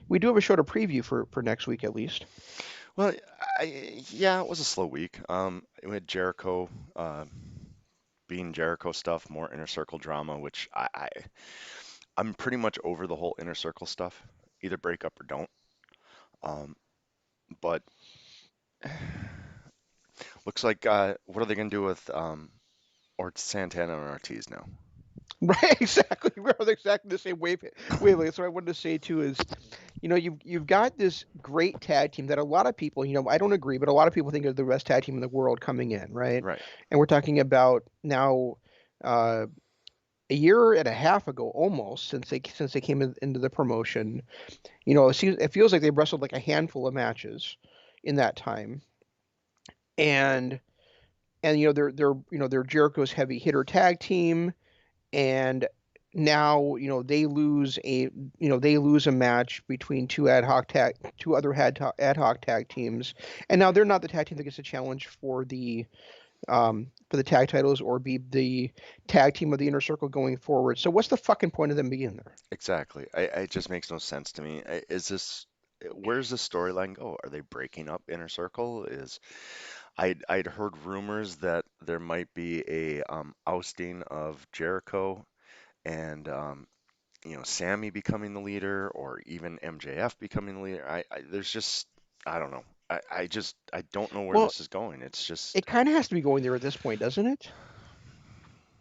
We do have a show to preview for next week at least. Well, yeah, it was a slow week. We had Jericho, being Jericho stuff, more inner circle drama, which I'm pretty much over the whole inner circle stuff. Either break up or don't. Um, but looks like what are they gonna do with or Santana and Ortiz now? Right, exactly. We're on exactly the same wavelength. So I wanted to say too is, you've got this great tag team that a lot of people, I don't agree, but a lot of people think are the best tag team in the world coming in, right? Right. And we're talking about now uh, a year and a half ago almost since they came into the promotion. It feels like they've wrestled like a handful of matches in that time, and they're Jericho's heavy hitter tag team, and now they lose a match between two other ad hoc tag teams, and now they're not the tag team that gets a challenge for the tag titles or be the tag team of the inner circle going forward. So what's the fucking point of them being there? Exactly. It just makes no sense to me. Is this where's the storyline go? Are they breaking up Inner Circle? I'd heard rumors that there might be a ousting of Jericho and Sammy becoming the leader, or even MJF becoming the leader. There's just I don't know. I don't know where Well, this is going. It's it just kind of has to be going there at this point, doesn't it?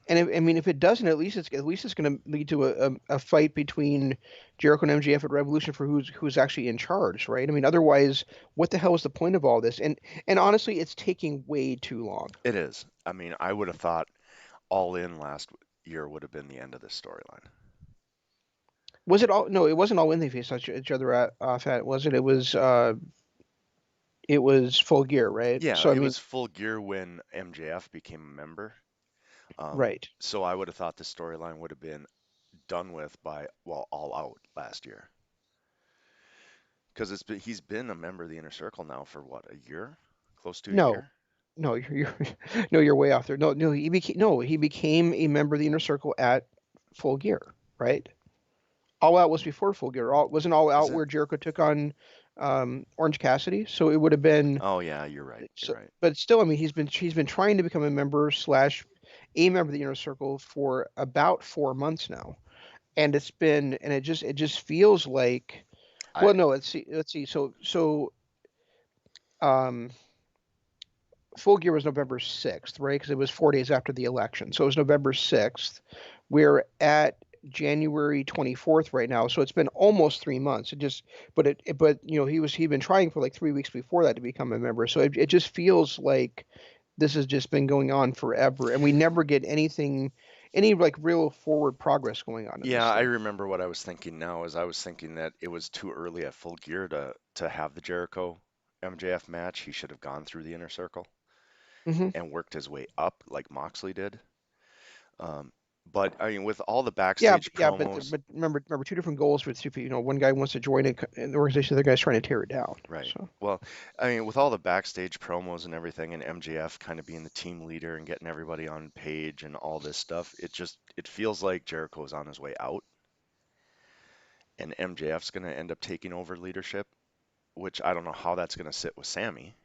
And I mean, if it doesn't, at least it's going to lead to a fight between Jericho and MJF at Revolution for who's actually in charge, right? I mean, otherwise, what the hell is the point of all this? And honestly, it's taking way too long. it is. I mean, I would have thought All In last year would have been the end of this storyline. Was it all? No, it wasn't all when they faced each other off at, was it? It was Full Gear, right? Yeah, So I it mean, was Full Gear when MJF became a member. right. So I would have thought the storyline would have been done with by, well, All Out last year. Because he's been a member of the Inner Circle now for what, a year? Close to a No, year? no, you're no, you're way off there. No, he became a member of the inner circle at Full Gear, right? All Out was before Full Gear. Wasn't All Is Out it? where Jericho took on Orange Cassidy? So it would have been. Oh yeah, you're right. You're So, right. but still, I mean, he's been trying to become a member slash a member of the inner circle for about 4 months now, and it just feels like. I Well, no, let's see. So um, Full Gear was November 6th, right? Because it was 4 days after the election. So it was November 6th. We're at January 24th right now. So it's been almost 3 months. He'd been trying for like 3 weeks before that to become a member. So it just feels like this has just been going on forever. And we never get any like real forward progress going on in Yeah, this I thing. remember what I was thinking now is I was thinking that it was too early at Full Gear to have the Jericho MJF match. He should have gone through the Inner Circle Hmm. and worked his way up like Moxley did. Um, but I mean, with all the Yeah, backstage yeah, but promos, but remember two different goals with two people. One guy wants to join an organization, the other guy's trying to tear it down. right. So. Well, I mean, with all the backstage promos and everything, and MJF kind of being the team leader and getting everybody on page and all this stuff, it feels like Jericho is on his way out, and MJF's going to end up taking over leadership, which I don't know how that's going to sit with Sammy.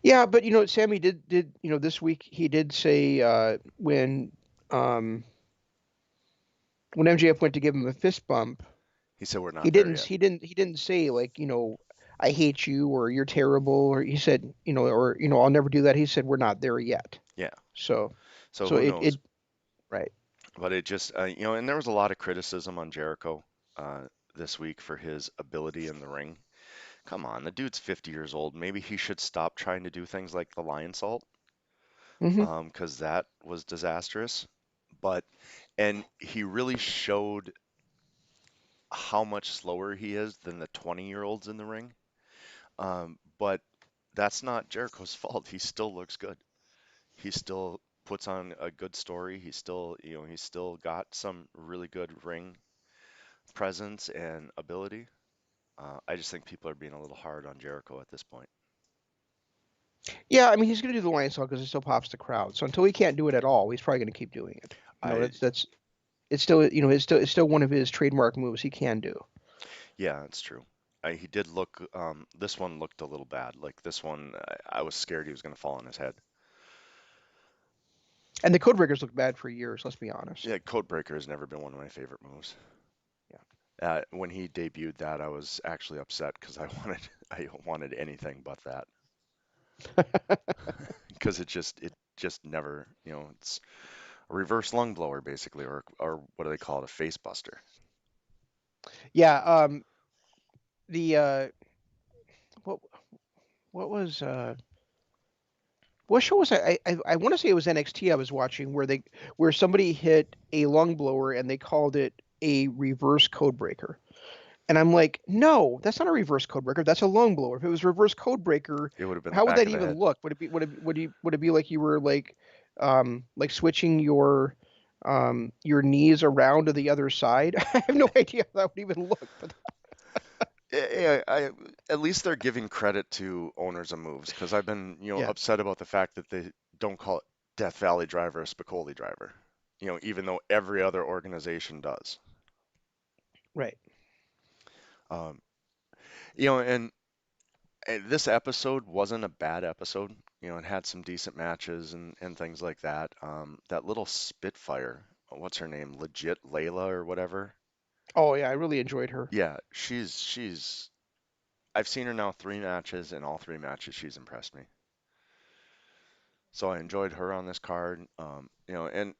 Yeah, but Sammy did this week he did say um when MJF went to give him a fist bump, He said we're he not there didn't yet. he didn't he didn't say like I hate you or you're terrible or he said or I'll never do that. He said we're not there yet. Yeah. So So so who it knows? right. But it just, and there was a lot of criticism on Jericho this week for his ability in the ring. Come on, the dude's 50 years old. Maybe he should stop trying to do things like the lion salt, Hmm. because that was disastrous. But, and he really showed how much slower he is than the 20-year-olds in the ring. But that's not Jericho's fault. He still looks good. He still puts on a good story. He's still got some really good ring presence and ability. I just think people are being a little hard on Jericho at this point. Yeah, I mean he's going to do the lion song because it still pops the crowd. So until he can't do it at all, he's probably going to keep doing it. I That's it's still it's still one of his trademark moves he can do. Yeah, it's true. He did look, this one looked a little bad. Like this one, I was scared he was going to fall on his head. And the Codebreakers look bad for years. Let's be honest. Yeah, Codebreaker has never been one of my favorite moves. When he debuted that, I was actually upset because I wanted anything but that. Yeah. Because it just never, it's a reverse lung blower basically, or what do they call it, a face buster. Yeah. The what what was what show was I want to say it was NXT I was watching where somebody hit a lung blower and they called it a reverse code breaker. And I'm like, no, that's not a reverse code breaker. That's a lung blower. If it was reverse code breaker, It would have been the how would back that of the even head. look? Would it be like you were like switching your knees around to the other side? I have no idea how that would even look. But Yeah, at least they're giving credit to owners of moves because I've been, yeah, upset about the fact that they don't call it Death Valley Driver or Spicoli Driver. Even though every other organization does. right. Um, and this episode wasn't a bad episode. It had some decent matches and things like that. That little Spitfire, what's her name? Legit Layla or whatever. Oh yeah, I really enjoyed her. Yeah, she's. I've seen her now 3 matches, and all 3 matches she's impressed me. So I enjoyed her on this card. And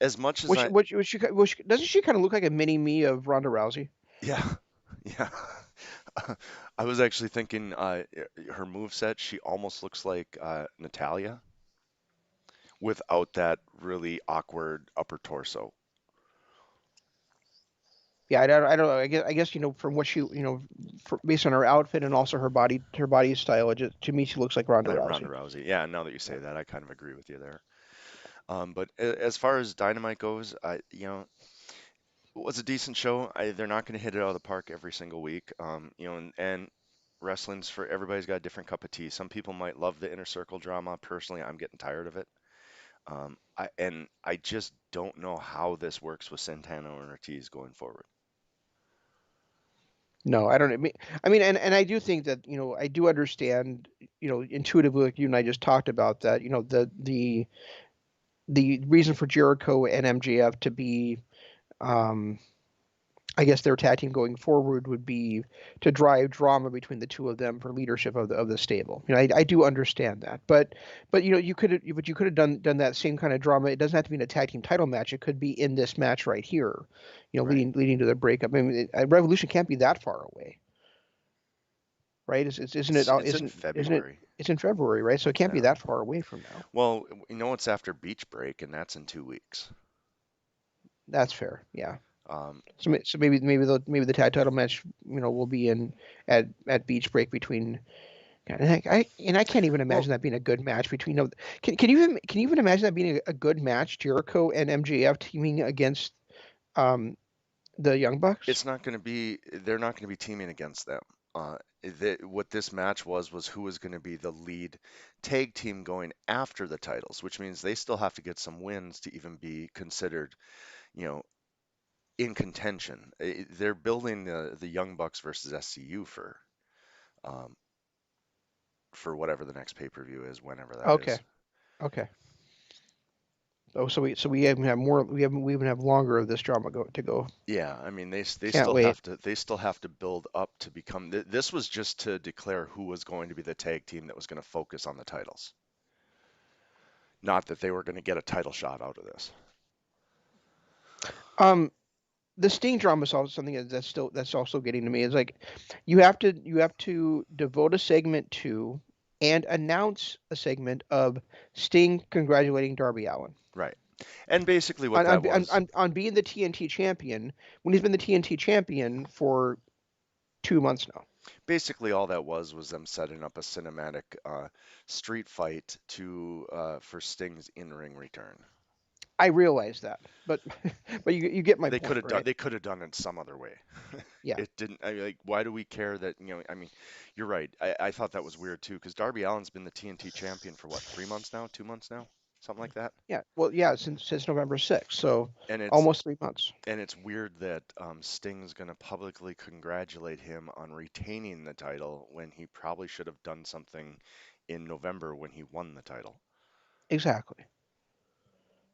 as much as Doesn't she kind of look like a mini me of Ronda Rousey? yeah, yeah. I was actually thinking her move set, she almost looks like Natalia without that really awkward upper torso. Yeah, I don't know. I guess from what she based on her outfit and also her body style, to me she looks like Ronda Ronda Rousey. Rousey. Yeah, now that you Yeah. say that, I kind of agree with you there. But as far as Dynamite goes, it was a decent show. They're not going to hit it out of the park every single week. And wrestling's for everybody's got a different cup of tea. Some people might love the inner circle drama. Personally, I'm getting tired of it. I just don't know how this works with Santana and Ortiz going forward. No, I don't. I mean, and I do think that I do understand intuitively, like you and I just talked about that. The reason for Jericho and MJF to be um I guess their tag team going forward would be to drive drama between the two of them for leadership of the stable. I do understand that, but you could have done that same kind of drama. It doesn't have to be in a tag team title match. It could be in this match right here, Right. leading to the breakup. I mean, Revolution can't be that far away, right? Isn't it? It's in Isn't it? February. It's in February, right? So it can't be Yeah. that far away from now. Well, it's after beach break, and that's in 2 weeks. That's fair. Yeah. Um, So maybe the tag title match will be in at Beach Break between. God, and I can't even well, imagine that being a good match between. No, can you even imagine that being a good match? Jericho and MJF teaming against um the Young Bucks. it's not going to be. They're not going to be teaming against them. What this match was who was going to be the lead tag team going after the titles, which means they still have to get some wins to even be considered, you know, in contention. They're building the Young Bucks versus SCU um, for whatever the next pay-per-view is, whenever that Okay, is. okay. Oh, so we even have more. We even have longer of this drama to go. Yeah, I mean they Can't still wait. have to build up to become. This was just to declare who was going to be the tag team that was going to focus on the titles, not that they were going to get a title shot out of this. Um, the Sting drama is also something that's also getting to me. It's like you have to devote a segment to and announce a segment of Sting congratulating Darby Allin Right. And basically what on that on on, was, on on being the TNT champion when he's been the TNT champion for 2 months now. basically all that was them setting up a cinematic street fight to for Sting's in-ring return. I realize that, but but you get my point, right? They could have done it some other way. Yeah. It didn't. I mean, like, why do we care that, I mean, you're right. I thought that was weird too, because Darby Allin's been the TNT champion for what, 3 months now, 2 months now? something like that. Yeah. Well, yeah, since November 6th, so And it's almost 3 months. and it's weird that Sting's going to publicly congratulate him on retaining the title when he probably should have done something in November when he won the title. Exactly.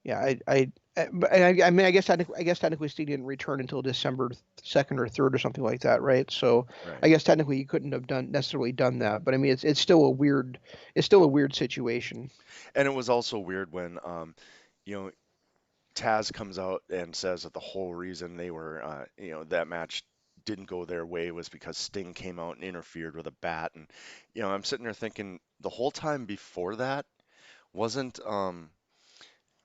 Yeah, I mean, I guess technically Steve didn't return until December 2nd or 3rd or something like that, right? So Right. I guess technically you couldn't have done necessarily done that, but I mean, it's still a it's still a weird situation. And it was also weird when you know, Taz comes out and says that the whole reason they were, that match didn't go their way was because Sting came out and interfered with a bat. And, I'm sitting there thinking the whole time before that, wasn't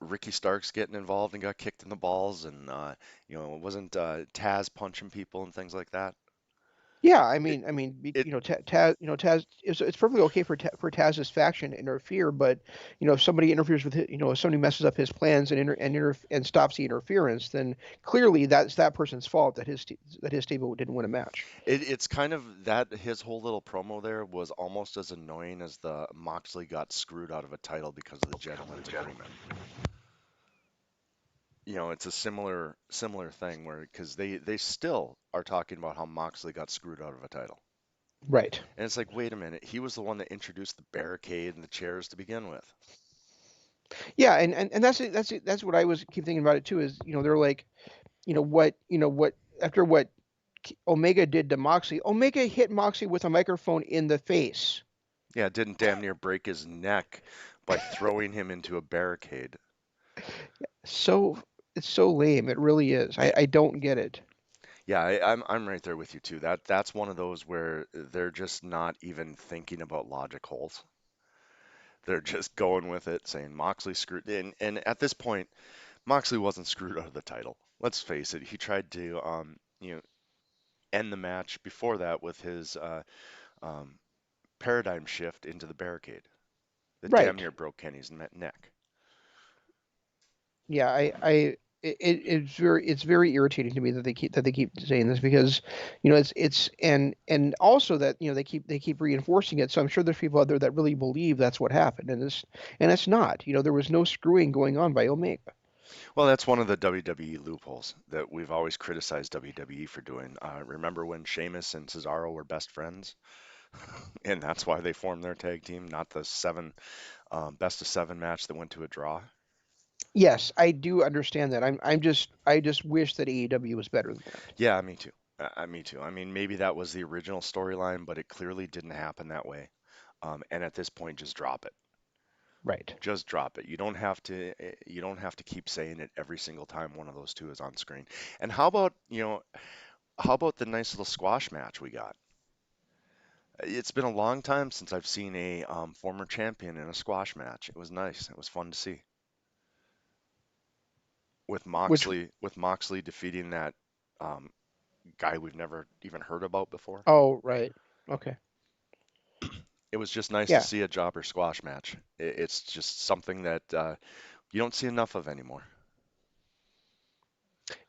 Ricky Starks getting involved and got kicked in the balls, and wasn't Taz punching people and things like that? Yeah, It, it Taz, it's perfectly okay for for Taz's faction to interfere, but if somebody interferes with if somebody messes up his plans and stops the interference, then clearly that's that person's fault that that his stable didn't win a match. it's kind of that his whole little promo there was almost as annoying as the Moxley got screwed out of a title because of the gentleman's agreement. It's a similar thing where because they still are talking about how Moxley got screwed out of a title. Right. And it's like, wait a minute, he was the one that introduced the barricade and the chairs to begin with. Yeah, and that's what I was keep thinking about it too. Is they're like what after what Omega did to Moxley, Omega hit Moxley with a microphone in the face. Yeah, didn't damn near break his neck by throwing him into a barricade. So it's so lame. It really is. I don't get it. Yeah, I'm right there with you too. That's one of those where they're just not even thinking about logic holes. They're just going with it, saying Moxley screwed in. And at this point, Moxley wasn't screwed out of the title. Let's face it. He tried to end the match before that with his um, paradigm shift into the barricade that damn Right. near broke Kenny's neck. Yeah. It's very irritating to me that they keep saying this because it's and also that they keep reinforcing it. So I'm sure there's people out there that really believe that's what happened, and it's not. There was no screwing going on by Omega. Well, that's one of the WWE loopholes that we've always criticized WWE for doing. Remember when Sheamus and Cesaro were best friends, and that's why they formed their tag team, not the best of seven match that went to a draw. Yes, I do understand that. I just wish that AEW was better than that. Yeah, me too. Me too. I mean, maybe that was the original storyline, but it clearly didn't happen that way. And at this point, just drop it. Right. Just drop it. You don't have to keep saying it every single time one of those two is on screen. And how about the nice little squash match we got? It's been a long time since I've seen a former champion in a squash match. It was nice. It was fun to see. Which With Moxley defeating that um, guy we've never even heard about before. Oh, right. Okay. It was just nice to Yeah. see a jobber squash match. It's just something that you don't see enough of anymore.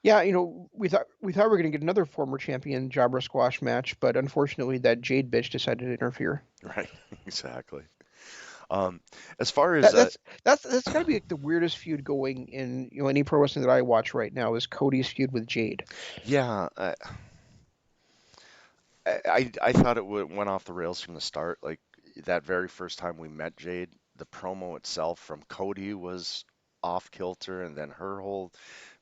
Yeah, we thought we were going to get another former champion Jabra squash match, but unfortunately that Jade bitch decided to interfere. Right, exactly. Um, as far as That that's got to be like the weirdest feud going in any pro wrestling that I watch right now is Cody's feud with Jade. yeah, I thought went off the rails from the start. Like that very first time we met Jade, the promo itself from Cody was off kilter, and then her whole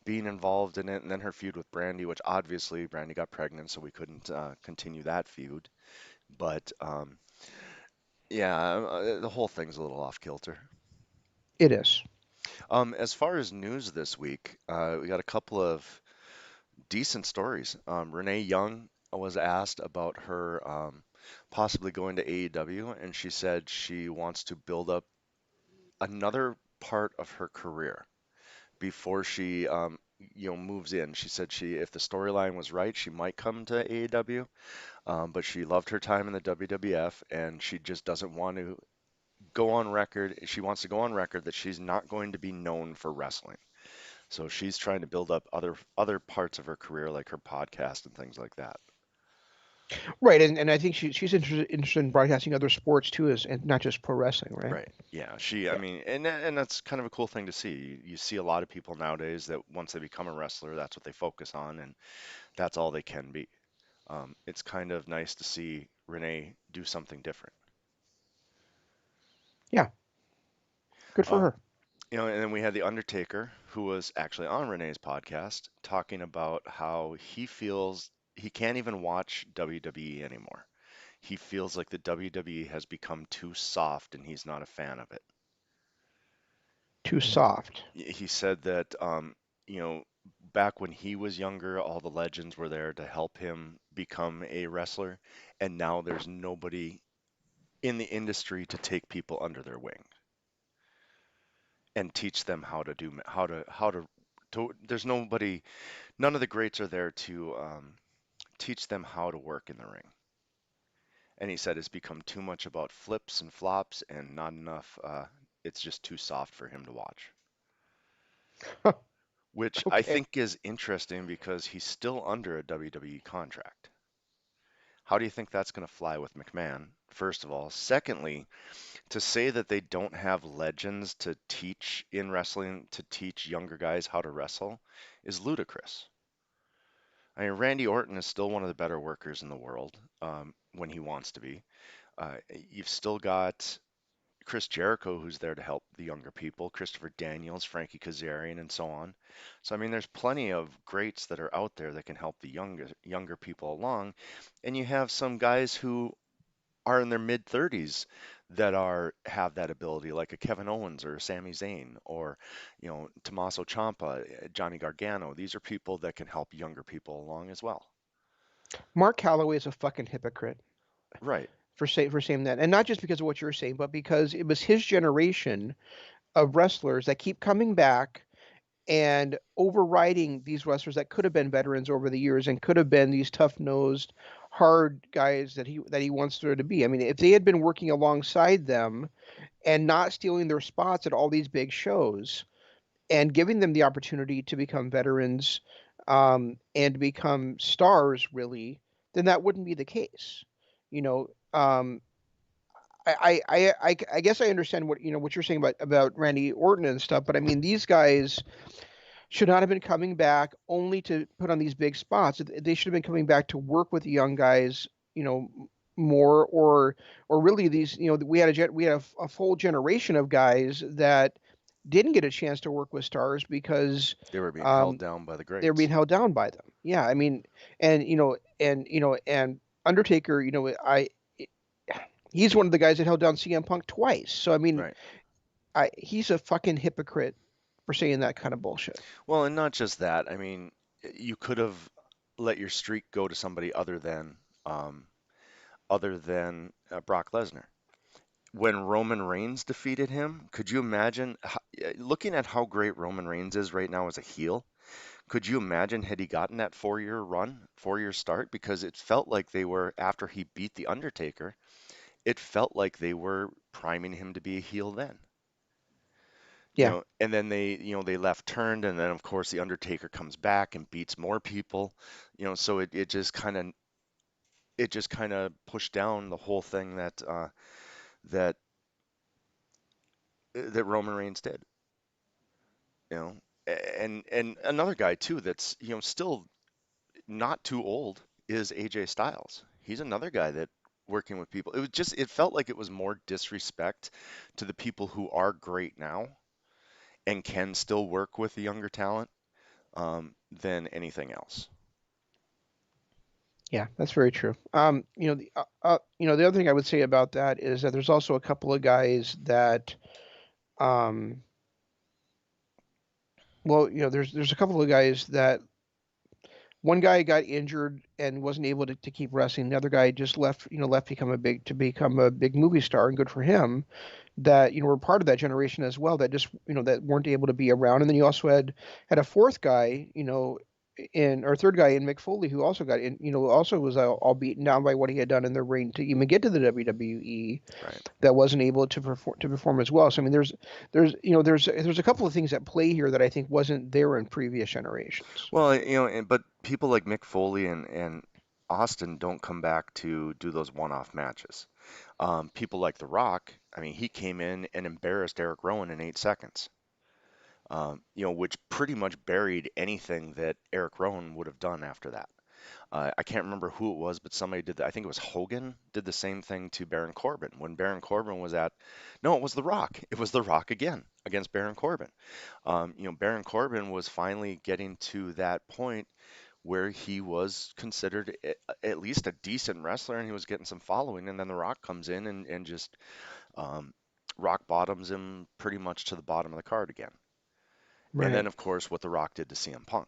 being involved in it, and then her feud with Brandy, which obviously Brandy got pregnant, so we couldn't continue that feud. But yeah, the whole thing's a little off kilter. It is. As far as news this week, we got a couple of decent stories. Renee Young was asked about her possibly going to AEW, and she said she wants to build up another part of her career before she moves in. She said if the storyline was right, she might come to AEW, but she loved her time in the WWF, and she just doesn't want to go on record. She wants to go on record that she's not going to be known for wrestling. So she's trying to build up other parts of her career, like her podcast and things like that. Right, and I think she's interested in broadcasting other sports too, as and not just pro wrestling, right? Right. Yeah. I Yeah, mean, and that's kind of a cool thing to see. You see a lot of people nowadays that once they become a wrestler, that's what they focus on, and that's all they can be. It's kind of nice to see Renee do something different. yeah, good for Um, her. and then we had The Undertaker, who was actually on Renee's podcast, talking about how he feels he can't even watch WWE anymore. He feels like the WWE has become too soft and he's not a fan of it. Too soft. He said that, you know, back when he was younger, all the legends were there to help him become a wrestler, and now there's nobody in the industry to take people under their wing and teach them how to do there's nobody, none of the greats are there to teach them how to work in the ring. And he said it's become too much about flips and flops and not enough. It's just too soft for him to watch, which I Okay. think is interesting because he's still under a WWE contract. How do you think that's going to fly with McMahon, first of all? Secondly, to say that they don't have legends to teach in wrestling, to teach younger guys how to wrestle, is ludicrous. I mean, Randy Orton is still one of the better workers in the world when he wants to be. You've still got Chris Jericho, who's there to help the younger people, Christopher Daniels, Frankie Kazarian, and so on. So I mean, there's plenty of greats that are out there that can help the younger people along, and you have some guys who are in their mid 30s that are have that ability, like a Kevin Owens or a Sami Zayn or Tommaso Ciampa, Johnny Gargano. These are people that can help younger people along as well. Mark Calloway is a fucking hypocrite Right. for saying that, and not just because of what you're saying, but because it was his generation of wrestlers that keep coming back and overriding these wrestlers that could have been veterans over the years and could have been these tough-nosed, hard guys that he wants there to be. I mean, if they had been working alongside them and not stealing their spots at all these big shows and giving them the opportunity to become veterans and to become stars, really, then that wouldn't be the case. You know, I guess I understand what you're saying about Randy Orton and stuff, but I mean these guys should not have been coming back only to put on these big spots. They should have been coming back to work with the young guys, more, or really these, we had a full generation of guys that didn't get a chance to work with stars because They were being held um, down by the they're being greats. held down by them. Yeah, I mean, and Undertaker, he's one of the guys that held down CM Punk twice. So I mean, Right. he's a fucking hypocrite for saying that kind of bullshit. Well, and not just that. I mean, you could have let your streak go to somebody um, other than Brock Lesnar. When Roman Reigns defeated him, could you imagine looking at how great Roman Reigns is right now as a heel? Could you imagine had he gotten that 4-year run, 4-year start? Because it felt like they were, after he beat The Undertaker, it felt like they were priming him to be a heel then. Yeah. And then they left turned, and then of course The Undertaker comes back and beats more people, so it just kind of pushed down the whole thing that that Roman Reigns did, you know. And another guy too that's still not too old is AJ Styles. He's another guy that working with people. It felt like it was more disrespect to the people who are great now and can still work with the younger talent than anything else. Yeah, that's very true. The other thing I would say about that is that there's also a couple of guys that, um, well, there's a couple of guys that one guy got injured and wasn't able to keep wrestling. The other guy just left to become a big movie star, and good for him. That were part of that generation as well. That just that weren't able to be around. And then you also had a fourth guy, in or third guy in Mick Foley, who also got in, also was all beaten down by what he had done in the ring to even get to the WWE, Right. that wasn't able to perform as well. So I mean, there's a couple of things at play here that I think wasn't there in previous generations. Well, but people like Mick Foley and Austin don't come back to do those one-off matches. People like The Rock, I mean, he came in and embarrassed Eric Rowan in 8 seconds. Which pretty much buried anything that Eric Rowan would have done after that. I can't remember who it was, but somebody did that. I think it was Hogan did the same thing to Baron Corbin when Baron Corbin was at. No, it was The Rock. It was The Rock again against Baron Corbin. Baron Corbin was finally getting to that point where he was considered at least a decent wrestler and he was getting some following. And then The Rock comes in and just um, rock bottoms him pretty much to the bottom of the card again. And then, Right. of course, what The Rock did to CM Punk.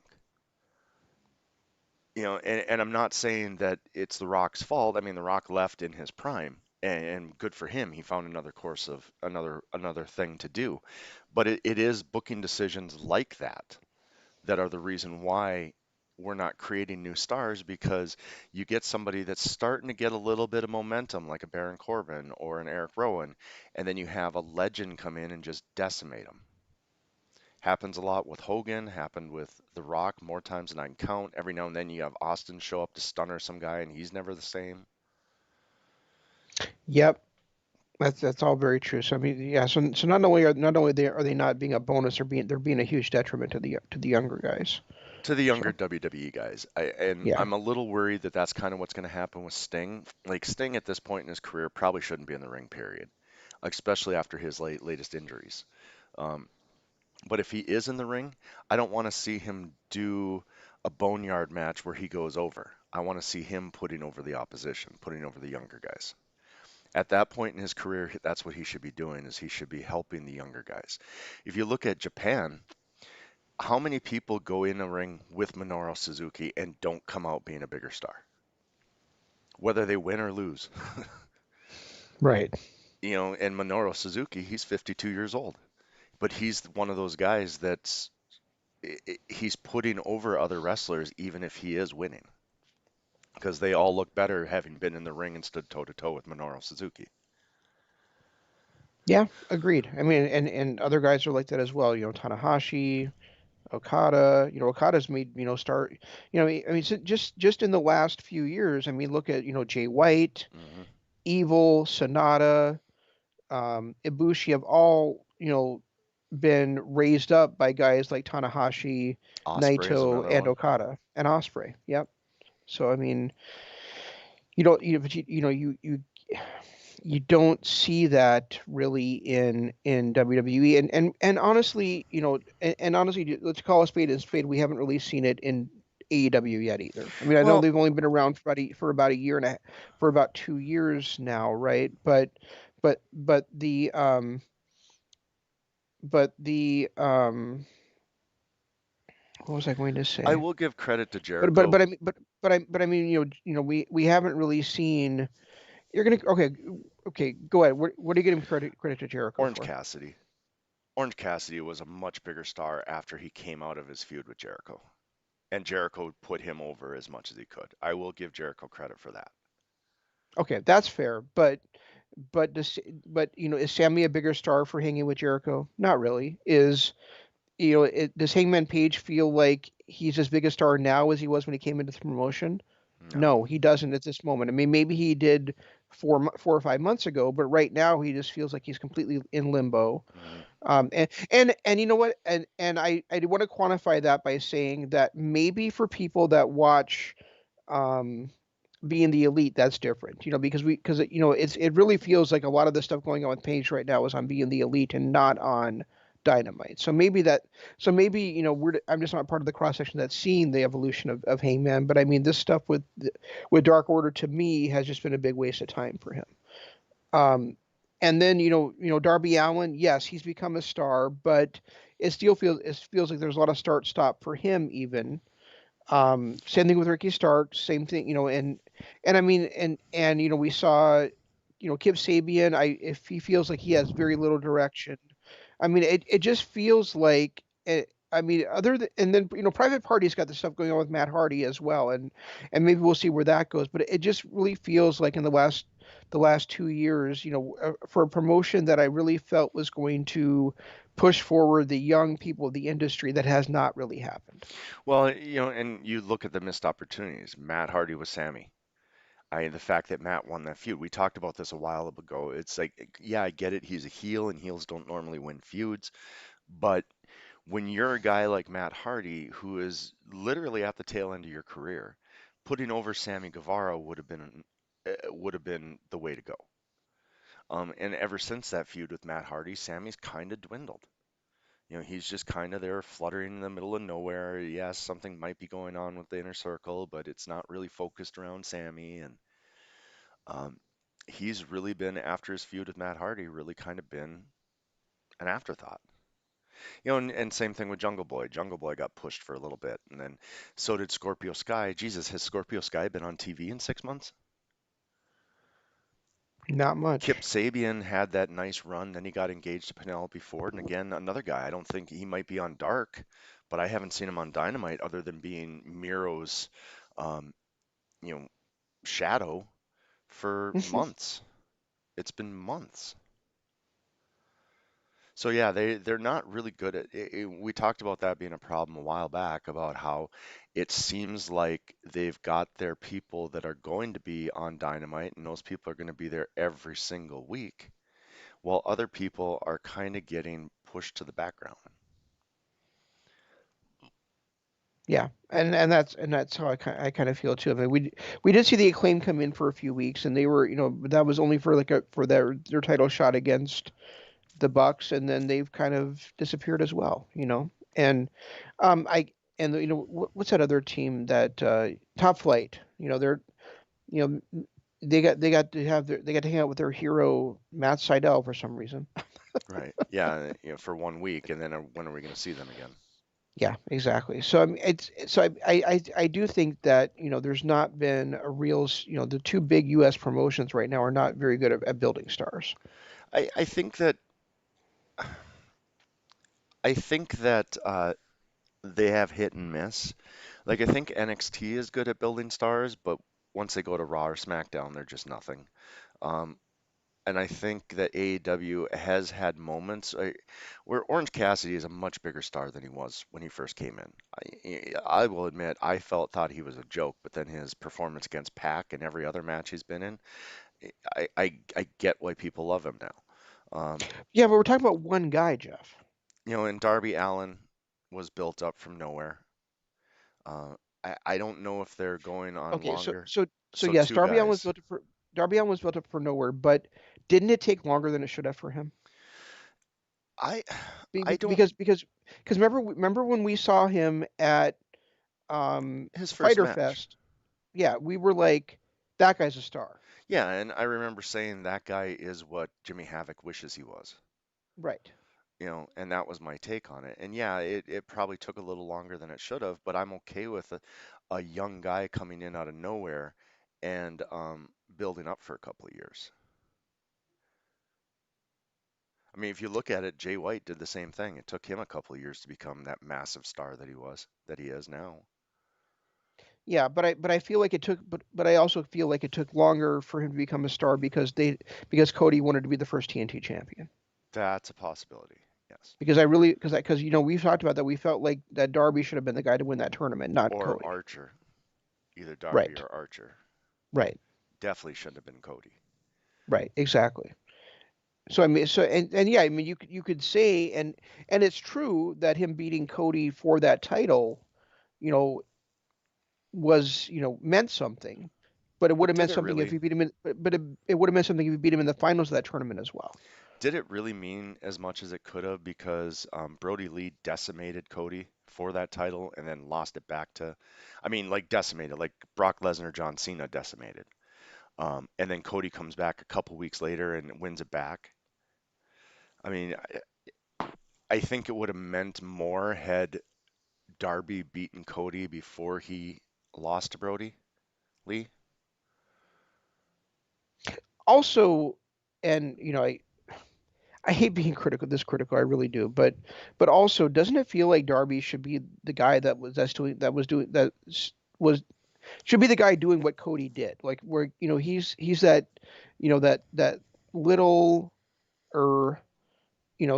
And I'm not saying that it's The Rock's fault. I mean, The Rock left in his prime, and good for him. He found another course of another thing to do. But it is booking decisions like that that are the reason why we're not creating new stars because you get somebody that's starting to get a little bit of momentum, like a Baron Corbin or an Eric Rowan, and then you have a legend come in and just decimate them. Happens a lot with Hogan, happened with The Rock more times than I can count. Every now and then you have Austin show up to stunner some guy and he's never the same. Yep. That's all very true. So I mean, yeah. So not only are they not being a bonus, or they're being a huge detriment to the younger guys. To the younger So WWE guys. And yeah. I'm a little worried that that's kind of what's going to happen with Sting. Like Sting at this point in his career probably shouldn't be in the ring, period, especially after his latest injuries. Um, but if he is in the ring, I don't want to see him do a boneyard match where he goes over. I want to see him putting over the opposition, putting over the younger guys. At that point in his career, that's what he should be doing is he should be helping the younger guys. If you look at Japan, how many people go in a ring with Minoru Suzuki and don't come out being a bigger star, whether they win or lose? Right. And Minoru Suzuki, he's 52 years old, but he's one of those guys that's he's putting over other wrestlers even if he is winning because they all look better having been in the ring and stood toe to toe with Minoru Suzuki. Yeah. Agreed. I mean, and other guys are like that as well. Tanahashi, Okada. Okada's made start. I mean, just in the last few years. I mean, look at Jay White, Hmm. Evil, Sonata, Ibushi have all been raised up by guys like Tanahashi, Osprey is Naito, another and one. Okada and Osprey. Yep. So I mean, you don't you don't see that really in WWE, and honestly, and honestly, let's call a spade a spade. We haven't really seen it in AEW yet either. I mean, I know Well, they've only been around for about a year and for about 2 years now, right? But the what was I going to I say? will give credit to But Jericho. I mean but I mean we haven't really seen. You're gonna okay, go ahead. What are you giving credit to Jericho Orange for? Cassidy. Orange Cassidy was a much bigger star after he came out of his feud with Jericho. And Jericho put him over as much as he could. I will give Jericho credit for that. Okay, that's fair, but does but is Sammy a bigger star for hanging with Jericho? Not really. Does Hangman Page feel like he's as big a star now as he was when he came into the promotion? No. No, he doesn't at this moment. I mean, maybe he did 4 or 5 months ago, but right now he just feels like he's completely in limbo. Hmm. And you know what? And I want to quantify that by saying that maybe for people that watch um, being the elite, that's different. Because it really feels like a lot of the stuff going on with Page right now is on being the elite and not on Dynamite. So maybe I'm just not part of the cross section that's seeing the evolution of Hangman. But I mean, this stuff with Dark Order to me has just been a big waste of time for him. Um, and then Darby Allin, yes, he's become a star, but it feels like there's a lot of start stop for him even. Same thing with Ricky Stark. Same thing, and I mean, we saw, Kip Sabian. If he feels like he has very little direction, I mean, it just feels like. I mean, and then Private Party's got the stuff going on with Matt Hardy as well, and maybe we'll see where that goes. But it just really feels like in the last 2 years, for a promotion that I really felt was going to push forward the young people of the industry that has not really happened. Well, and you look at the missed opportunities. Matt Hardy with Sammy. The fact that Matt won that feud. We talked about this a while ago. It's like, yeah, I get it. He's a heel, and heels don't normally win feuds. But when you're a guy like Matt Hardy, who is literally at the tail end of your career, putting over Sammy Guevara would have been the way to go. And ever since that feud with Matt Hardy, Sammy's kind of dwindled. He's just kind of there fluttering in the middle of nowhere. Yes, something might be going on with the inner circle, but it's not really focused around Sammy. And um, he's really been, after his feud with Matt Hardy, really kind of been an afterthought. And same thing with Jungle Boy. Jungle Boy got pushed for a little bit, and then so did Scorpio Sky. Jesus, has Scorpio Sky been on TV in 6 months? Not Kip much. Sabian had that nice run, then he got engaged to Penelope Ford, and again, another guy. I don't think he might be on Dark, but I haven't seen him on Dynamite other than being Miro's, um, you know, shadow for months. It's been months. So yeah, they're not really good at it. We talked about that being a problem a while back about how it seems like they've got their people that are going to be on Dynamite, and those people are going to be there every single week, while other people are kind of getting pushed to the background. Yeah, and that's how I kind of feel too. I mean, we did see the Acclaim come in for a few weeks, and they were, but that was only for like for their title shot against the Bucks, and then they've kind of disappeared as well. And I and what's that other team that Top Flight? You know they got to they got to hang out with their hero Matt Sydal for some reason. Right. Yeah, for 1 week, and then when are we going to see them again? Yeah, exactly. So I mean, I do think that there's not been a real the two big U.S. promotions right now are not very good at building stars. I think that they have hit and miss. Like I think NXT is good at building stars, but once they go to Raw or SmackDown, they're just nothing. Um, and I think that AEW has had moments where Orange Cassidy is a much bigger star than he was when he first came in. I will admit, thought he was a joke, but then his performance against Pac and every other match he's been in, I get why people love him now. Yeah, but we're talking about one guy, Jeff. And Darby Allin was built up from nowhere. Uh, I don't know if they're going on Okay, so longer. so so So yes, two guys. Darby Allin was built up for nowhere, but didn't it take longer than it should have for him? I Be- I be- don't Because because because remember when we saw him at his first Fighter match. Fest? Yeah, we were like, that guy's a star, Yeah, and I remember saying that guy is what Jimmy Havoc wishes he was. right? And that was my take on it. And yeah, it probably took a little longer than it should have, but I'm okay with a young guy coming in out of nowhere and building up for a couple of years. I mean, if you look at it, Jay White did the same thing. It took him a couple of years to become that massive star that he is now. Yeah, but I feel like it took but I also feel like it took longer for him to become a star because Cody wanted to be the first TNT champion. That's a possibility. Yes. Because I really because we've talked about that, we felt like that Darby should have been the guy to win that tournament, not Or Cody. Archer, either Darby Right. or Archer. Right. Definitely shouldn't have been Cody. Right. Exactly. So I mean and yeah, I mean you could say and it's true that him beating Cody for that title, you know, was, meant something. But it would But have did meant it something if really? he beat him in but it would have meant something if he beat him in the finals of that tournament as well. Did it really mean as much as it could have? Because Brody Lee decimated Cody for that title and then lost it back to, I mean, like decimated, like Brock Lesnar, John Cena decimated. And then Cody comes back a couple weeks later and wins it back. I mean, I think it would have meant more had Darby beaten Cody before he lost to Brody Lee. Also, and I hate being critical, I really do, but also, doesn't it feel like Darby should be the guy was should be the guy doing what Cody did, like where he's that that little er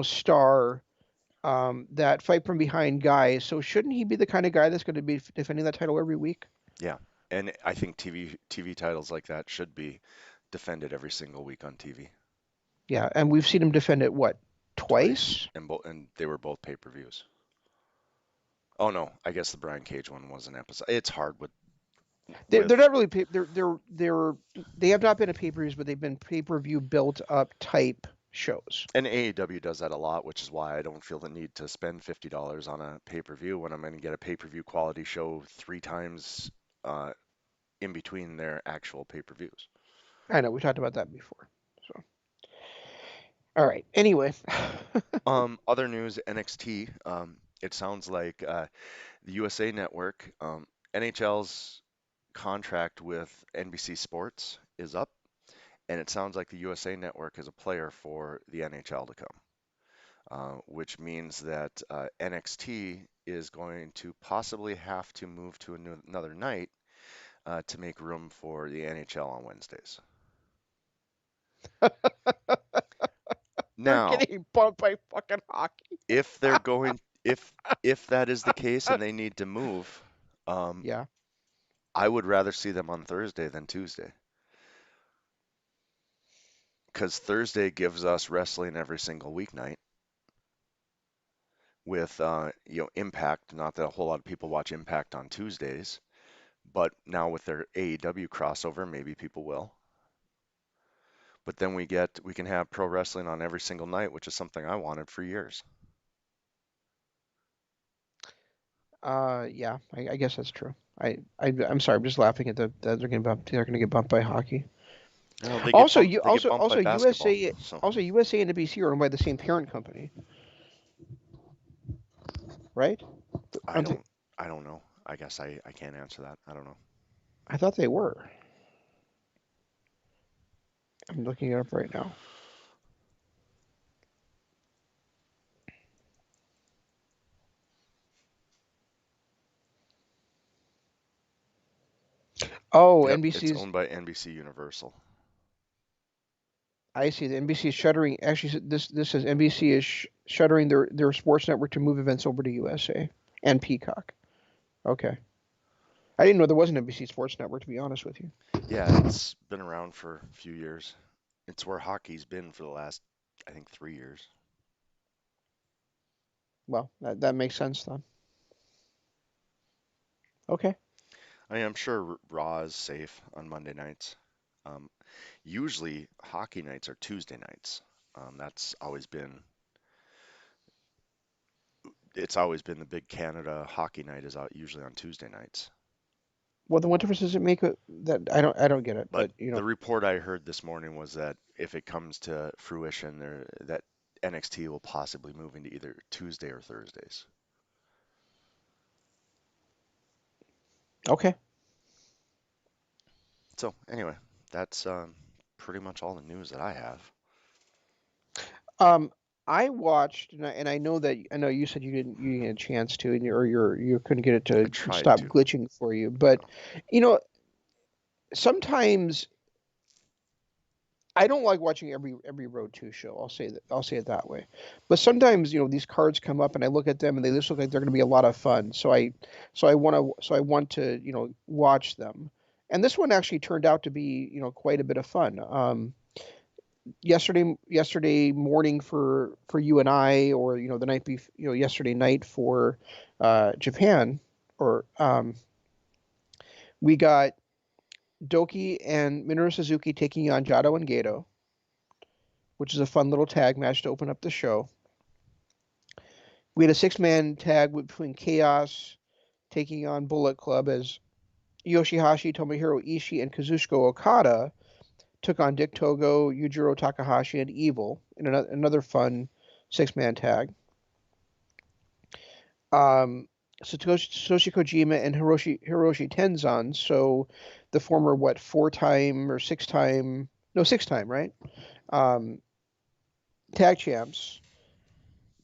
star that fight from behind guy. So shouldn't he be the kind of guy that's going to be defending that title every week? Yeah. And I think TV titles like that should be defended every single week on TV. Yeah, and we've seen him defend it what, Twice. twice? And they were both pay-per-views. Oh no, I guess the Brian Cage one was an episode. It's hard They're with not really they have not been a pay-per-views, but they've been pay-per-view built up type shows. and AEW does that a lot, which is why I don't feel the need to spend $50 on a pay-per-view when I'm going to get a pay-per-view quality show 3 times uh, in between their actual pay-per-views. I know we talked about that before. So, all right. Anyway, Other news, NXT. It sounds like the USA Network, NHL's contract with NBC Sports is up, and it sounds like the USA Network is a player for the NHL to come, which means that NXT is going to possibly have to move to another night to make room for the NHL on Wednesdays. they're Now, getting bumped by fucking hockey. if they're going, if that is the case and they need to move, um, Yeah. I would rather see them on Thursday than Tuesday, because Thursday gives us wrestling every single weeknight with Impact. Not that a whole lot of people watch Impact on Tuesdays, but now with their AEW crossover, maybe people will. But then we can have pro wrestling on every single night, which is something I wanted for years. Yeah. I guess that's true. I'm sorry. I'm just laughing at that they're getting bumped. They're going to get bumped by hockey. No, they get Also, bumped. you They get also bumped by also basketball. USA So also USA and NBC are owned by the same parent company, right? I Aren't they? don't. I don't know. I guess I can't answer that. I don't know. I thought they were. I'm looking it up right now. Oh, Yep, it's NBC's. owned by NBC Universal. I see. The NBC is shuttering. Actually, this says NBC is shuttering their sports network to move events over to USA and Peacock. Okay, I didn't know there was an NBC Sports Network. To be honest with you. Yeah, it's been around for a few years. It's where hockey's been for the last, I think, 3 years. Well, that makes sense then. Okay. I mean, I'm sure Raw is safe on Monday nights. Um, Usually, hockey nights are Tuesday nights. That's always been it's always been the big Canada hockey night is out usually on Tuesday nights. Well, then what difference does it make? That I don't get it. But But the report I heard this morning was that if it comes to fruition, that NXT will possibly move into either Tuesday or Thursdays. okay. So anyway, that's pretty much all the news that I have. Um, I watched, and I know that I know you said you didn't get a chance to, and you couldn't get it I to tried stop to. glitching for you. But you know, sometimes I don't like watching every Road 2 show. I'll say it that way. But sometimes, these cards come up and I look at them and they just look like they're going to be a lot of fun. So I want to, watch them. And this one actually turned out to be, quite a bit of fun. Yesterday morning for you and I, or the night before, yesterday night for Japan, or we got Doki and Minoru Suzuki taking on Jado and Gato, which is a fun little tag match to open up the show. We had a six-man tag between Chaos taking on Bullet Club as Yoshihashi, Tomohiro Ishii, and Kazuchika Okada took on Dick Togo, Yujiro Takahashi, and Evil in another fun six-man tag. Satoshi Kojima and Hiroshi Tenzan, so the former four-time or six-time, no, six-time, right? Um, Tag champs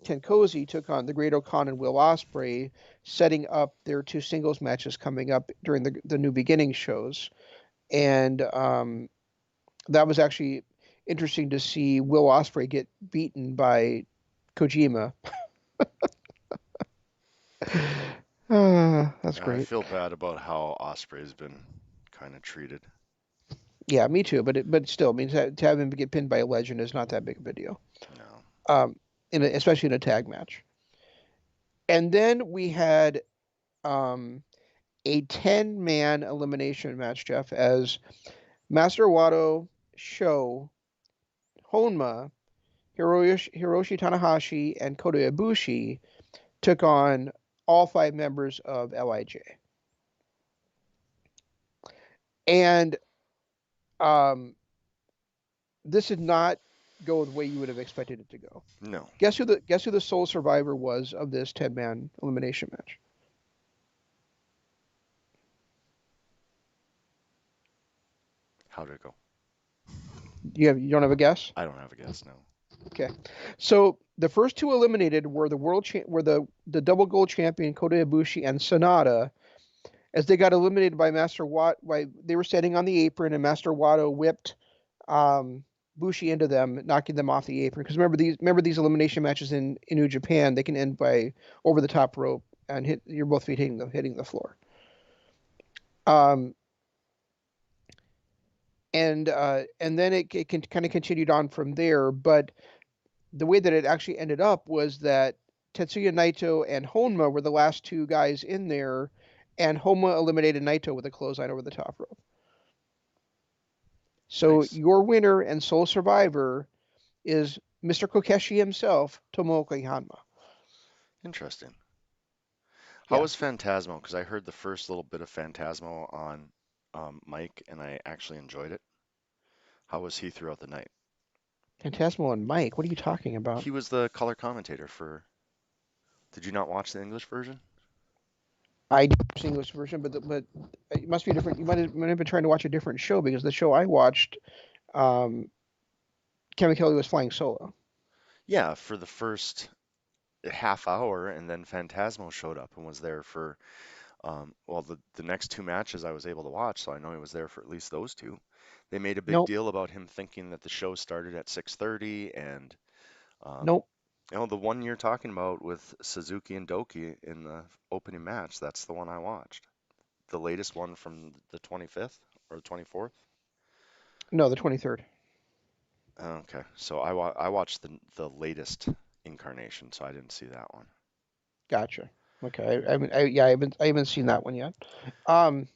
Tenkozy took on the Great O'Khan and Will Ospreay, setting up their two singles matches coming up during the New Beginning shows. And that was actually interesting to see Will Ospreay get beaten by Kojima. That's I great. feel bad about how Osprey's been kind of treated. Yeah, me too. But still, I mean, to have him get pinned by a legend is not that big of a deal. No. Um, especially in a tag match. And then we had um a 10-man elimination match, Jeff, as Master Wato, Sho, Honma, Hiroshi Tanahashi, and Kota Ibushi took on all five members of LIJ. And um, this did not go the way you would have expected it to go. No. Guess who the sole survivor was of this 10-man elimination match? How did it go? You don't have a guess? I don't have a guess, no. Okay. So the first two eliminated were the double gold champion Kota Ibushi and Sonata, as they got eliminated by Master Watt. By they were standing on the apron, and Master Wato whipped um, Bushi into them, knocking them off the apron. Because remember these elimination matches in New Japan, they can end by over the top rope and hit your both feet hitting the floor. Um, and then it can kind of continued on from there. But the way that it actually ended up was that Tetsuya Naito and Honma were the last two guys in there, and Honma eliminated Naito with a clothesline over the top rope. So Nice. your winner and sole survivor is Mr. Kokeshi himself, Tomoaki Hanma. Interesting. How Yeah, was Phantasmo? Because I heard the first little bit of Phantasmo on Mike, and I actually enjoyed it. How was he throughout the night? Phantasmo and Mike. What are you talking about? He was the color commentator for. Did you not watch the English version? I did watch the English version, but it must be different. You might have been trying to watch a different show because the show I watched, um, Kevin Kelly was flying solo. Yeah, for the first half hour, and then Phantasmo showed up and was there for well, the next two matches I was able to watch, so I know he was there for at least those two. They made a big Nope, deal about him thinking that the show started at 6:30, and um, nope. the one you're talking about with Suzuki and Doki in the opening match, that's the one I watched. The latest one from the 25th or the 24th. No, the 23rd. Okay, so I watched the latest incarnation, so I didn't see that one. Gotcha. Okay. Yeah, I haven't seen that one yet. Um,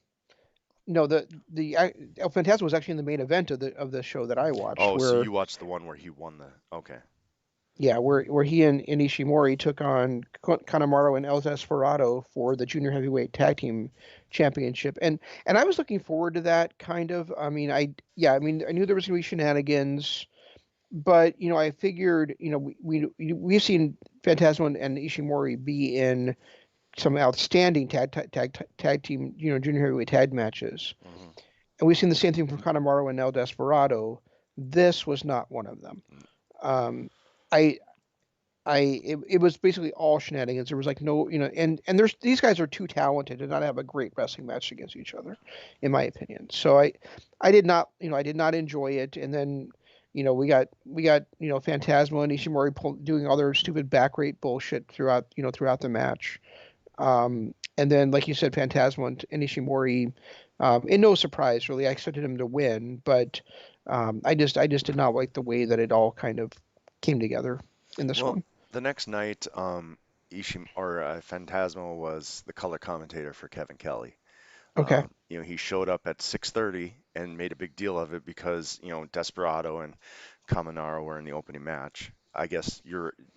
no, El Phantasmo was actually in the main event of the show that I watched, Oh, so where you watched the one where he won the. Okay. yeah, where he and Ishimori took on Kanemaru and El Desperado for the junior heavyweight tag team championship, and I was looking forward to that kind of. I mean, I mean, I knew there was gonna be shenanigans, but I figured, we've seen Phantasmo and Ishimori be in some outstanding tag team, junior heavyweight tag matches. Hmm. And we've seen the same thing from Kanemaru and El Desperado. This was not one of them. Um, I, it was basically all shenanigans. There was like no, and there's these guys are too talented to not have a great wrestling match against each other, in my opinion. So I did not enjoy it. And then, we got Phantasmo and Ishimori doing all their stupid back rate bullshit throughout the match. And then, like you said, Phantasmo and Ishimori, in no surprise, really, I expected him to win, but I just did not like the way that it all kind of came together in this Well, one. the next night, Phantasmo was the color commentator for Kevin Kelly. Okay. He showed up at 6:30 and made a big deal of it because, Desperado and Kaminaro were in the opening match. I guess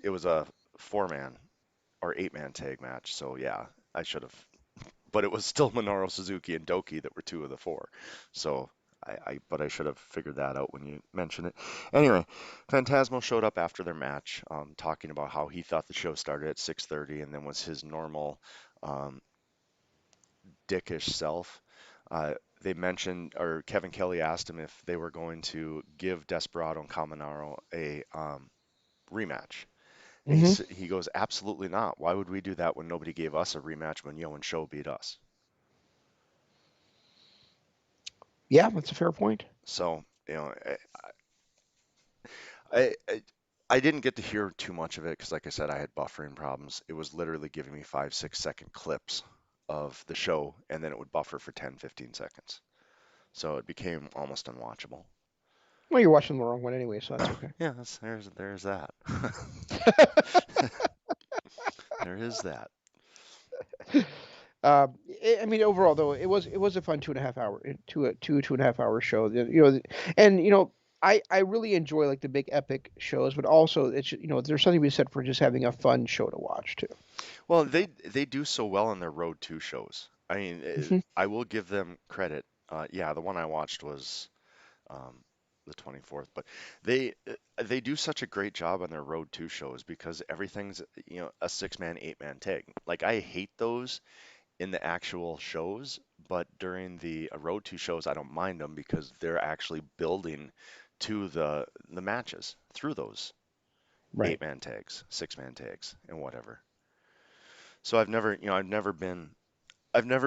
it was a four-man or eight-man tag match, so yeah, I should have. But it was still Minoru Suzuki and Doki that were two of the four. So but I should have figured that out when you mentioned it. Anyway, Phantasmo showed up after their match, talking about how he thought the show started at 6:30 and then was his normal um, dickish self. They mentioned, or Kevin Kelly asked him if they were going to give Desperado and Caminaro a rematch. And Hmm. he goes, absolutely not. Why would we do that when nobody gave us a rematch when Yo and Show beat us? Yeah, that's a fair point. So, I didn't get to hear too much of it because, like I said, I had buffering problems. It was literally giving me 5, 6 second clips of the show, and then it would buffer for 10, 15 seconds. So it became almost unwatchable. Well, you're watching the wrong one anyway, so that's okay. Yeah, there's that. There is that. I mean, overall though, it was a fun 2.5 hour, 2.5 hour show. And I really enjoy like the big epic shows, but also there's something to be said for just having a fun show to watch too. Well, they do so well on their Road 2 shows. I mean, Hmm. I will give them credit. Yeah, the one I watched was um, the 24th, but they do such a great job on their Road 2 shows because everything's, a six-man, eight-man tag. Like I hate those in the actual shows, but during the Road 2 shows, I don't mind them because they're actually building to the matches through those Right. eight-man tags, six-man tags, and whatever. So I've never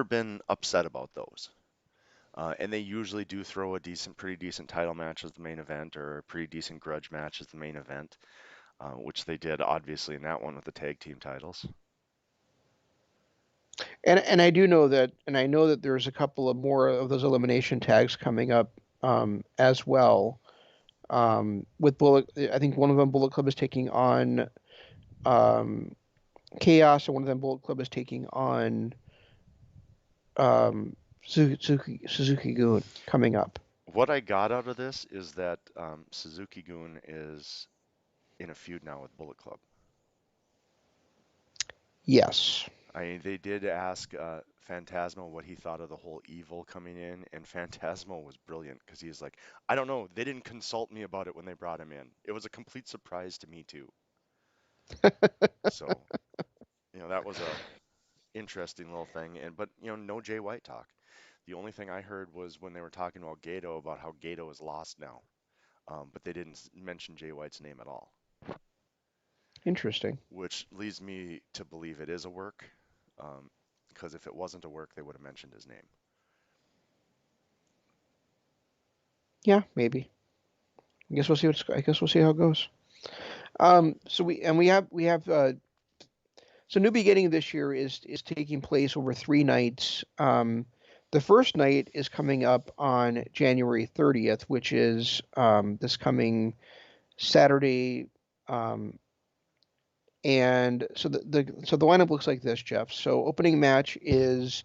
been upset about those. And they usually do throw a pretty decent title match as the main event, or a pretty decent grudge match as the main event, which they did obviously in that one with the tag team titles. And I know that there's a couple of more of those elimination tags coming up as well. With Bullet, I think one of them Bullet Club is taking on um, Chaos, and one of them Bullet Club is taking on Suzuki Gun coming up. What I got out of this is that Suzuki-gun is in a feud now with Bullet Club. Yes. They did ask Phantasmo what he thought of the whole evil coming in, and Phantasmo was brilliant because he's like, I don't know, they didn't consult me about it when they brought him in. It was a complete surprise to me too. So, that was a interesting little thing. And but no Jay White talk. The only thing I heard was when they were talking about Gato about how Gato is lost now, but they didn't mention Jay White's name at all, Interesting. which leads me to believe it is a work. Um, because if it wasn't a work, they would have mentioned his name. Yeah, maybe. I guess we'll see how it goes. So New Beginning this year is taking place over 3 nights. The first night is coming up on January 30th, which is this coming Saturday. Um, and so the lineup looks like this, Jeff. So opening match is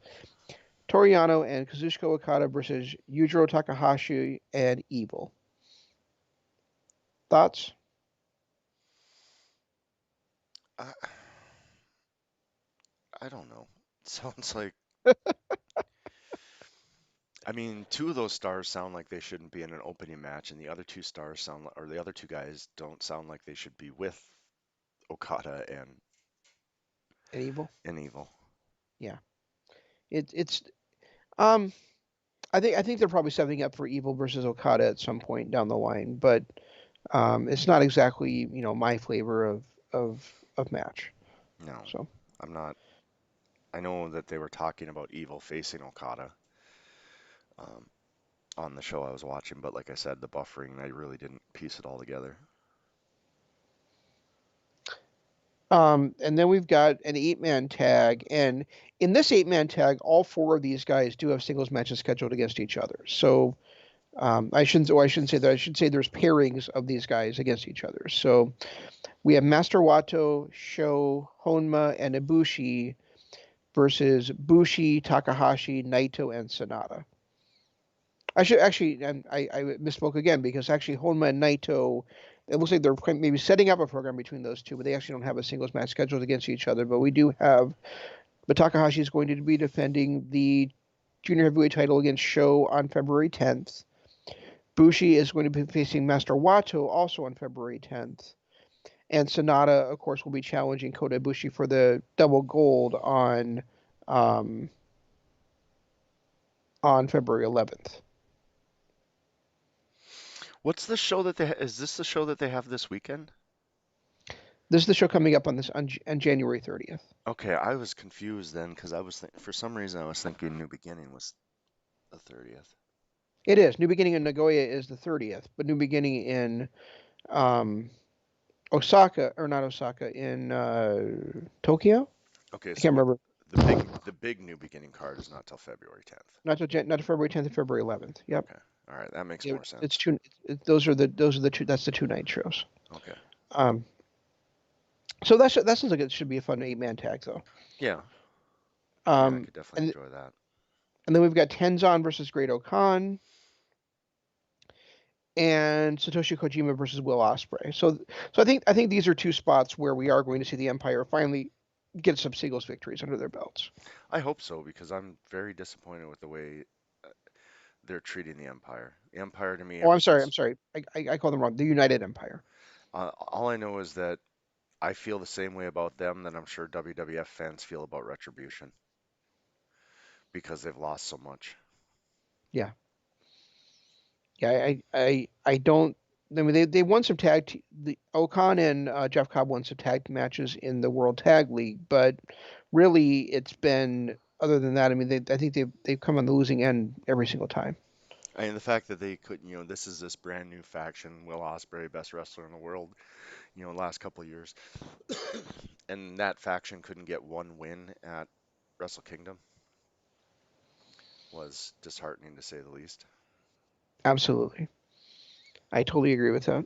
Toriano and Kazuchika Okada versus Yujiro Takahashi and Evil. Thoughts? I, I don't know. Sounds like, I mean, two of those stars sound like they shouldn't be in an opening match, and the other two stars or the other two guys don't sound like they should be with Okada And Evil? and Evil. Yeah. It's um I think they're probably setting up for Evil versus Okada at some point down the line, but it's not exactly my flavor of match. No, So I'm not. I know that they were talking about Evil facing Okada um, on the show I was watching, but like I said, the buffering, I really didn't piece it all together. and then we've got an 8-man tag, and in this 8-man tag, all four of these guys do have singles matches scheduled against each other. So I shouldn't say that. I should say there's pairings of these guys against each other. So we have Master Wato, Sho, Honma, and Ibushi versus Bushi, Takahashi, Naito, and Sonata. I should actually, I misspoke again because actually Honma and Naito, it looks like they're maybe setting up a program between those two, but they actually don't have a singles match scheduled against each other. But Takahashi is going to be defending the junior heavyweight title against Sho on February 10th. Bushi is going to be facing Master Wato also on February 10th. And Sonata, of course, will be challenging Kota Ibushi for the double gold um, on February 11th. What's the show that is this the show that they have this weekend? This is the show coming up on January 30th. Okay, I was confused then because for some reason I was thinking New Beginning was the 30th. It is. New Beginning in Nagoya is the 30th, but New Beginning in um, Osaka, or not Osaka, in Tokyo. Okay, I so can't what remember. the big new beginning card is not till February 10th. Not to February 10th and February 11th. Yep. Okay. All right, that makes Yeah, more it's sense. two. Those are the two. That's the two night shows. Okay. Um, so that sounds like it should be a fun 8-man tag though. Yeah. Yeah, I Um, could definitely and enjoy that. and then we've got Tenzan versus Great Okan and Satoshi Kojima versus Will Ospreay. So I think these are two spots where we are going to see the Empire finally get some singles victories under their belts. I hope so because I'm very disappointed with the way they're treating the Empire. The Empire to me Oh, ever I'm since sorry. I called them wrong. The United Empire. all I know is that I feel the same way about them that I'm sure WWF fans feel about Retribution because they've lost so much. Yeah, yeah. I don't. I mean, they won some the Okan and Jeff Cobb won some tag matches in the World Tag League, but really it's been other than that. I mean, I think they've come on the losing end every single time. I mean, the fact that they couldn't, this is this brand new faction, Will Ospreay, best wrestler in the world, last couple of years, and that faction couldn't get one win at Wrestle Kingdom was disheartening to say the least. Absolutely, I totally agree with that.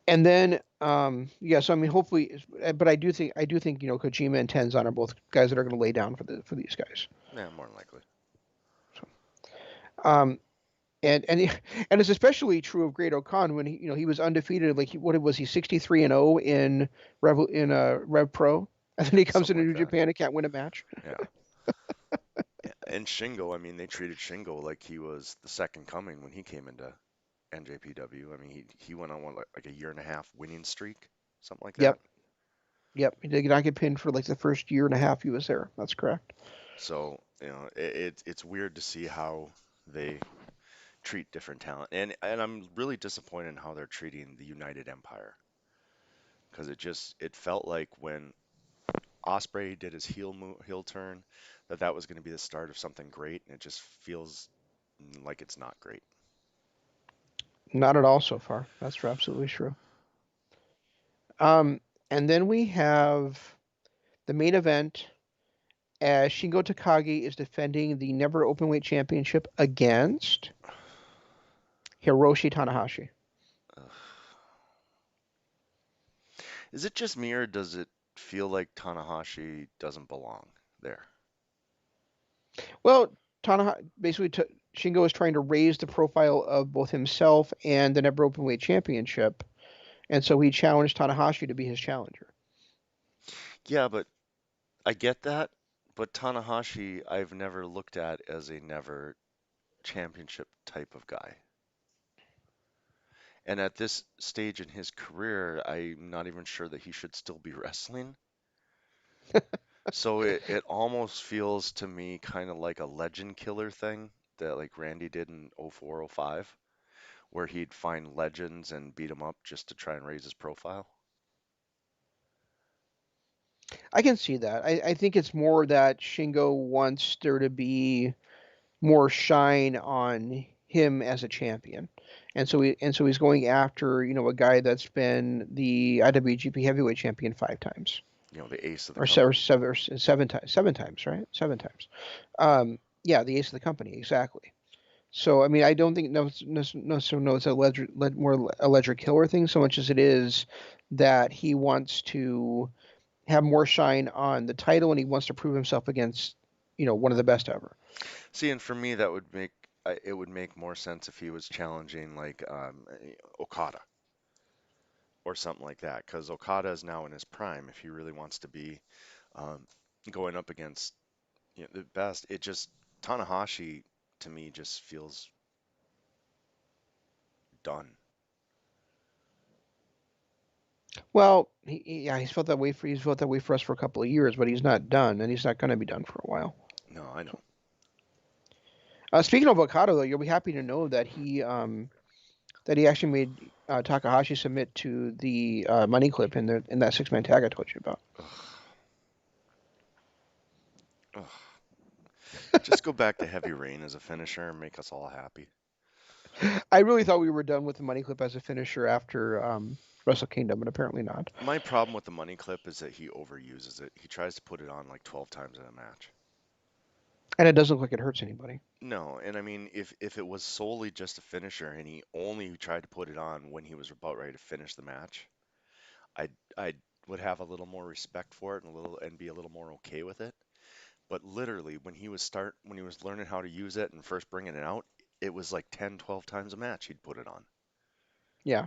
And then, yeah. So I mean, hopefully, but I do think Kojima and Tenzan are both guys that are going to lay down for these guys. Yeah, more than likely. So, um, and and it's especially true of Great Okan when he was undefeated. Like what was he 63-0 in Rev Pro, and then he comes Something into like New that. Japan and can't win a match. Yeah. And Shingo, I mean, they treated Shingo like he was the second coming when he came into NJPW. I mean, he went on like a year and a half winning streak, something like that. Yep, yep. He did not get pinned for like the first year and a half he was there. That's correct. So, it's weird to see how they treat different talent. And I'm really disappointed in how they're treating the United Empire because it felt like when Osprey did his heel turn that was going to be the start of something great, and it just feels like it's not great. Not at all so far. That's absolutely true. Um, and then we have the main event as Shingo Takagi is defending the Never Openweight Championship against Hiroshi Tanahashi. Ugh. Is it just me or does it feel like Tanahashi doesn't belong there? Well, Shingo is trying to raise the profile of both himself and the Never Openweight Championship, and so he challenged Tanahashi to be his challenger. Yeah, but I get that. But Tanahashi, I've never looked at as a never championship type of guy. And at this stage in his career, I'm not even sure that he should still be wrestling. So it almost feels to me kind of like a legend killer thing that like Randy did in 04, 05, where he'd find legends and beat them up just to try and raise his profile. I can see that. I think it's more that Shingo wants there to be more shine on him as a champion. And so he's going after, a guy that's been the IWGP Heavyweight Champion 5 times. The ace of the Or company. seven times, 7 times, right? 7 times. Yeah, the ace of the company, exactly. So I mean, I don't think no, it's a more a ledger killer thing so much as it is that he wants to have more shine on the title and he wants to prove himself against one of the best ever. See, and for me, that would make it would make more sense if he was challenging like Okada or something like that, because Okada is now in his prime. If he really wants to be um, going up against the best, it just Tanahashi to me just feels done. Well, yeah, he's felt that way for us for a couple of years, but he's not done, and he's not going to be done for a while. No, I know. Speaking of Okada, though, you'll be happy to know that he actually made Takahashi submit to the money clip in that 6-man tag I told you about. Ugh, ugh. Just go back to Heavy Rain as a finisher and make us all happy. I really thought we were done with the money clip as a finisher after Wrestle Kingdom, but apparently not. My problem with the money clip is that he overuses it. He tries to put it on like 12 times in a match. And it doesn't look like it hurts anybody. No, and I mean, if it was solely just a finisher and he only tried to put it on when he was about ready to finish the match, I would have a little more respect for it and be a little more okay with it. But literally, when he was learning how to use it and first bringing it out, it was like 10, 12 times a match he'd put it on. Yeah,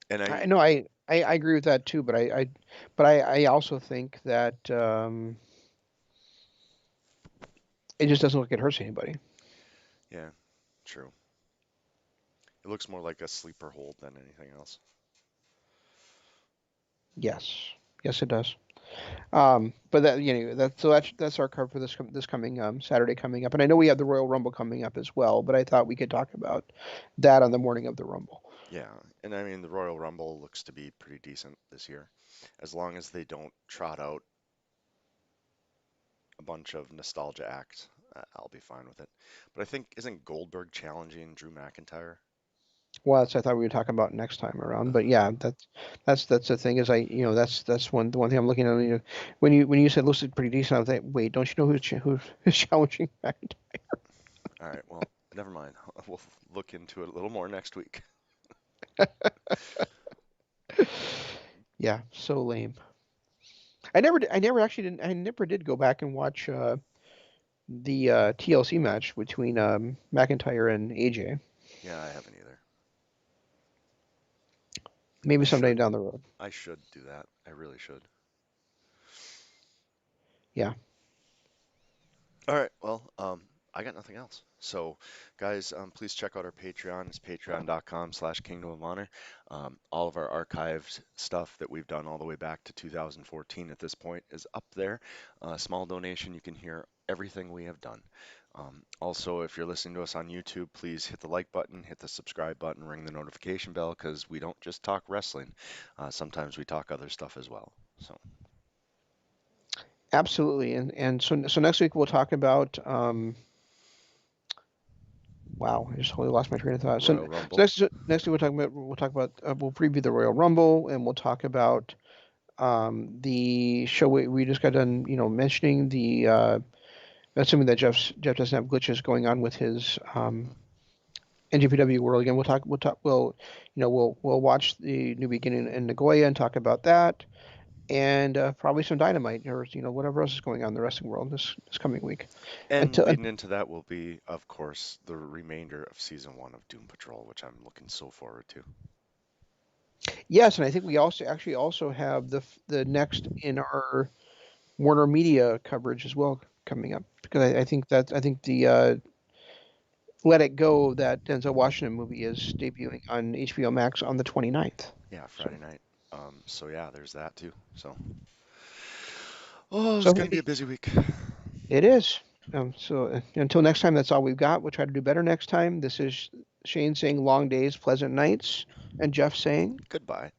And I I know. I agree with that too, but I also think that it just doesn't look like it hurts anybody. Yeah, true. It looks more like a sleeper hold than anything else. Yes, yes, it does. But that that so that's our cover for this coming Saturday coming up, and I know we have the Royal Rumble coming up as well. But I thought we could talk about that on the morning of the Rumble. Yeah, and I mean the Royal Rumble looks to be pretty decent this year, as long as they don't trot out a bunch of nostalgia acts. I'll be fine with it. But I think isn't Goldberg challenging Drew McIntyre? Well, that's I thought we were talking about next time around. But Uh, yeah, that's the thing is that's one the one thing I'm looking at. When you said looks pretty decent, I was like, wait, don't you know who's challenging McIntyre? all right, well, never mind. We'll look into it a little more next week. Yeah, so lame. I never did go back and watch the TLC match between McIntyre and AJ. Yeah, I haven't either. I Maybe someday should. down the road. I should do that. I really should. Yeah, All right. Well, I got nothing else. So, guys, please check out our Patreon. It's patreon.com/Kingdom of Honor. All of our archived stuff that we've done all the way back to 2014 at this point is up there. Small donation, you can hear everything we have done. Also, if you're listening to us on YouTube, please hit the like button, hit the subscribe button, ring the notification bell because we don't just talk wrestling. Sometimes we talk other stuff as well. So, absolutely. And so next week we'll talk about wow, I just totally lost my train of thought. So, Royal so Rumble. next week we'll preview the Royal Rumble and we'll talk about the show we just got done mentioning the assuming that Jeff doesn't have glitches going on with his NJPW World again. We'll watch the New Beginning in Nagoya and talk about that and probably some Dynamite or whatever else is going on in the wrestling world this coming week. And Until leading into that will be, of course, the remainder of season one of Doom Patrol, which I'm looking so forward to. yes, and I think we also have the next in our Warner Media coverage as well coming up because I think the Let It Go that Denzel Washington movie is debuting on HBO Max on the 29th. Yeah, So Friday night. So yeah, there's that too. So, oh, it's so gonna be a busy week. it is. Until next time, that's all we've got. We'll try to do better next time. This is Shane saying long days, pleasant nights, and Jeff saying Goodbye.